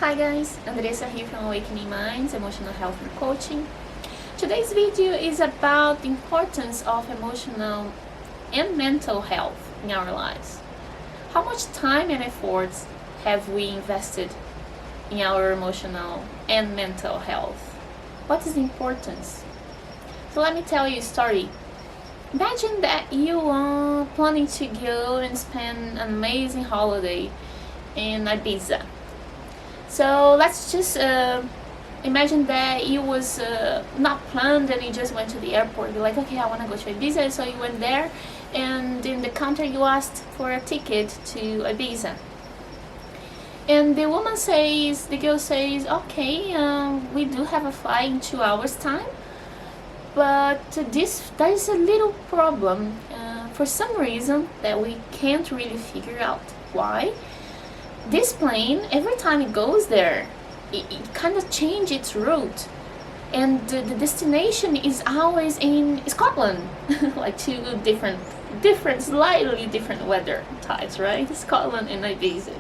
Hi guys, Andressa here from Awakening Minds, Emotional Health and Coaching. Today's video is about the importance of emotional and mental health in our lives. How much time and efforts have we invested in our emotional and mental health? What is the importance? So let me tell you a story. Imagine that you are planning to go and spend an amazing holiday in Ibiza. So let's just imagine that it was not planned and you just went to the airport. You're like, okay, I want to go to Ibiza. So you went there and in the counter you asked for a ticket to Ibiza. And the girl says, okay, we do have a flight in 2 hours time. But there is a little problem for some reason that we can't really figure out why. This plane, every time it goes there, it kind of changes its route, and the destination is always in Scotland. Like two slightly different weather types, right? Scotland and Ibiza.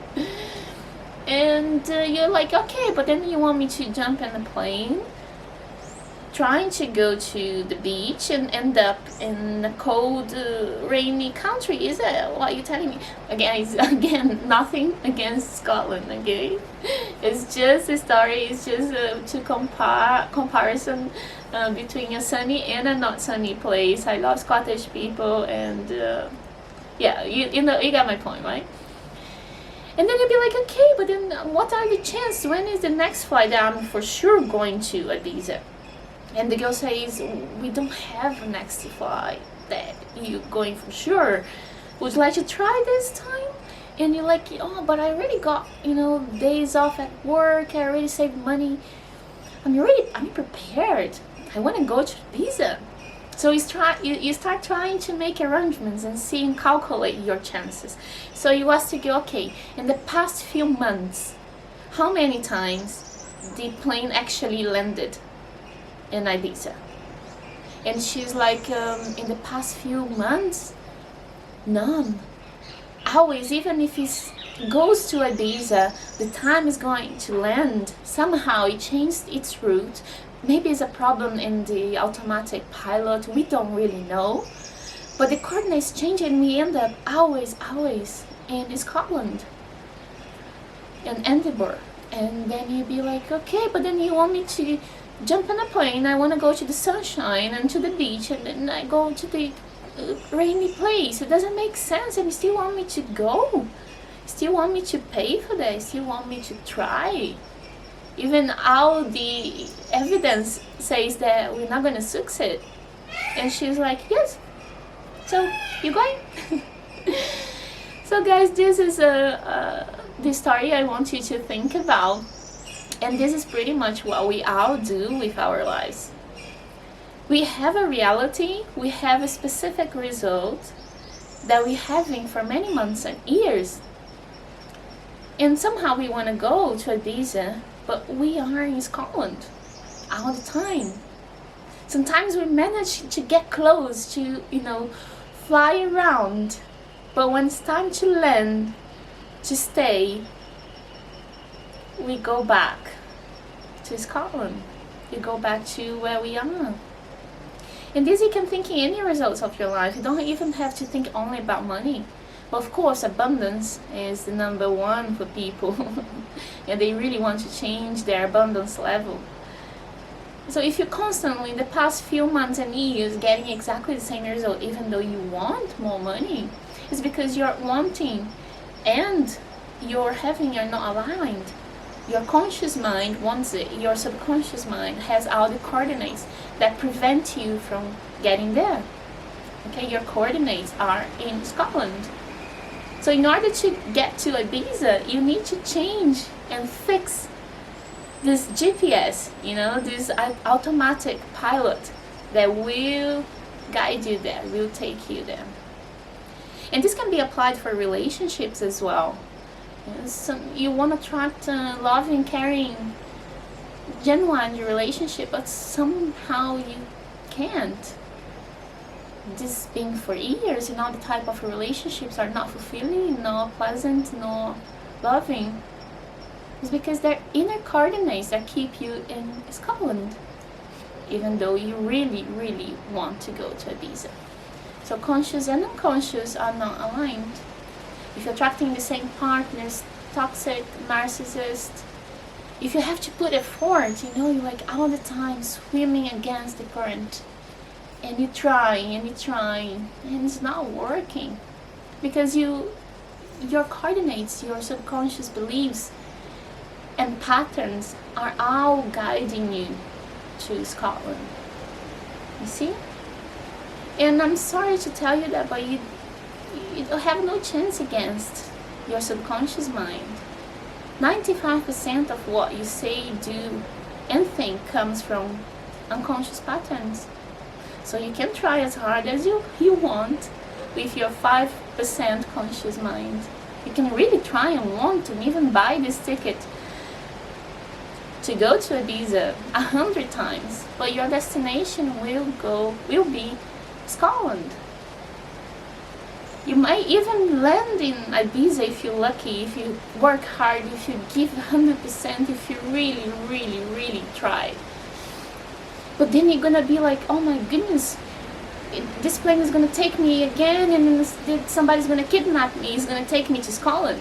And you're like, okay, but then you want me to jump in a plane trying to go to the beach and end up in a cold, rainy country. Is that what you're telling me? Again, nothing against Scotland, okay? It's just a story. It's just to comparison between a sunny and a not sunny place. I love Scottish people, and yeah, you know, you got my point, right? And then you'll be like, okay, but then what are the chances? When is the next flight that I'm for sure going to Ibiza? And the girl says, we don't have a next flight that you're going for sure. Would you like to try this time? And you're like, oh, but I already got, days off at work. I already saved money. I'm prepared. I want to go to Ibiza. So you start trying to make arrangements and see and calculate your chances. So you ask the girl, okay, in the past few months, how many times the plane actually landed in Ibiza? And she's like, in the past few months, none. Always, even if it goes to Ibiza, the time is going to land. Somehow it changed its route. Maybe it's a problem in the automatic pilot. We don't really know. But the coordinates change and we end up always in Scotland, in Edinburgh. And then you'd be like, okay, but then you want me to jump on a plane. I want to go to the sunshine and to the beach, and then I go to the rainy place. It doesn't make sense, and you still want me to go. You still want me to pay for that. You still want me to try, even all the evidence says that we're not going to succeed. And she's like, yes. So you going? So guys, this is the story I want you to think about. And this is pretty much what we all do with our lives. We have a reality, we have a specific result that we're having for many months and years. And somehow we want to go to Ibiza, but we are in Scotland all the time. Sometimes we manage to get close to, fly around. But when it's time to land, to stay, we go back to Scotland. You go back to where we are. And this you can think in any results of your life. You don't even have to think only about money. But of course, abundance is the number one for people. And they really want to change their abundance level. So if you're constantly in the past few months and years getting exactly the same result, even though you want more money, it's because you're wanting and you're not aligned. Your conscious mind wants it. Your subconscious mind has all the coordinates that prevent you from getting there. Okay, your coordinates are in Scotland. So in order to get to Ibiza, you need to change and fix this GPS, this automatic pilot that will guide you there, will take you there. And this can be applied for relationships as well. You want to attract loving, caring, genuine relationship, but somehow you can't. This been for years, the type of relationships are not fulfilling, not pleasant, not loving. It's because they're inner coordinates that keep you in Scotland, even though you really, really want to go to Ibiza. So conscious and unconscious are not aligned. If you're attracting the same partners, toxic, narcissist, if you have to put effort, you're like all the time swimming against the current, and you're trying, and it's not working, because your coordinates, your subconscious beliefs and patterns are all guiding you to Scotland. You see? And I'm sorry to tell you that, but you have no chance against your subconscious mind. 95% of what you say, do, and think comes from unconscious patterns. So you can try as hard as you want with your 5% conscious mind. You can really try and want and even buy this ticket to go to Ibiza 100 times, but your destination will be Scotland. You might even land in Ibiza if you're lucky, if you work hard, if you give 100%, if you really, really, really try. But then you're gonna be like, oh my goodness, this plane is gonna take me again, and then somebody's gonna kidnap me, he's gonna take me to Scotland,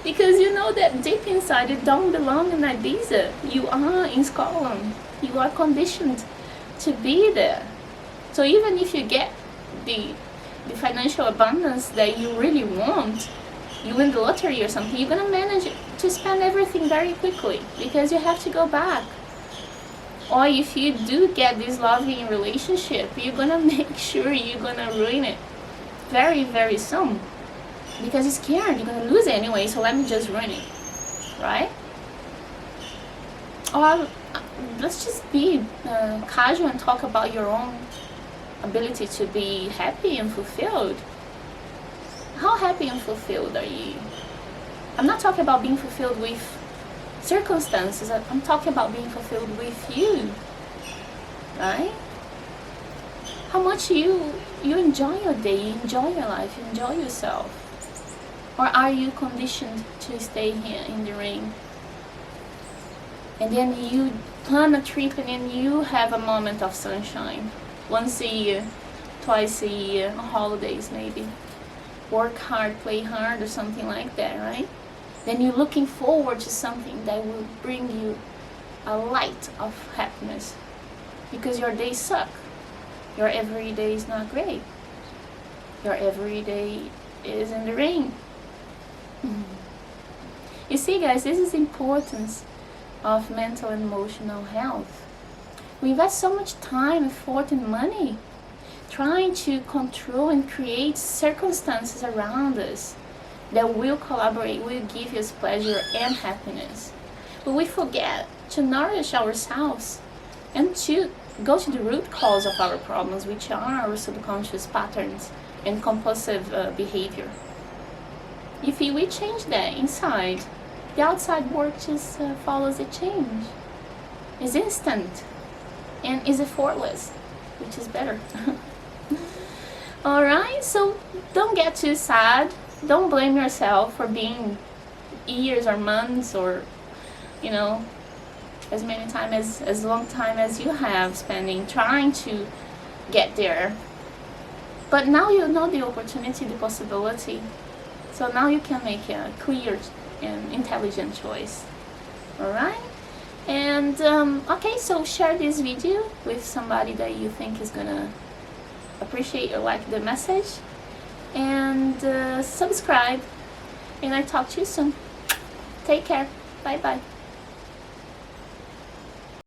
because you know that deep inside you don't belong in Ibiza. You are in Scotland. You are conditioned to be there. So even if you get the financial abundance that you really want, you win the lottery or something, you're gonna manage to spend everything very quickly because you have to go back. Or if you do get this loving relationship, you're gonna make sure you're gonna ruin it very, very soon, because you're scared you're gonna lose it anyway, so let me just ruin it, right? Or let's just be casual and talk about your own ability to be happy and fulfilled. How happy and fulfilled are you? I'm not talking about being fulfilled with circumstances. I'm talking about being fulfilled with you, right? How much you enjoy your day, you enjoy your life, you enjoy yourself. Or are you conditioned to stay here in the rain? And then you plan a trip and then you have a moment of sunshine. Once a year, twice a year, holidays maybe. Work hard, play hard, or something like that, right? Then you're looking forward to something that will bring you a light of happiness. Because your days suck. Your everyday is not great. Your everyday is in the rain. You see, guys, this is the importance of mental and emotional health. We invest so much time, effort, and money trying to control and create circumstances around us that will collaborate, will give us pleasure and happiness. But we forget to nourish ourselves and to go to the root cause of our problems, which are our subconscious patterns and compulsive behavior. If we change that inside, the outside work just follows the change. It's instant and is effortless, which is better. Alright, so don't get too sad. Don't blame yourself for being years or months or, as many time as long time as you have spending trying to get there. But now you know the opportunity, the possibility. So now you can make a clear and intelligent choice. Alright? And okay, so share this video with somebody that you think is gonna appreciate or like the message, and subscribe, and I talk to you soon. Take care. Bye bye.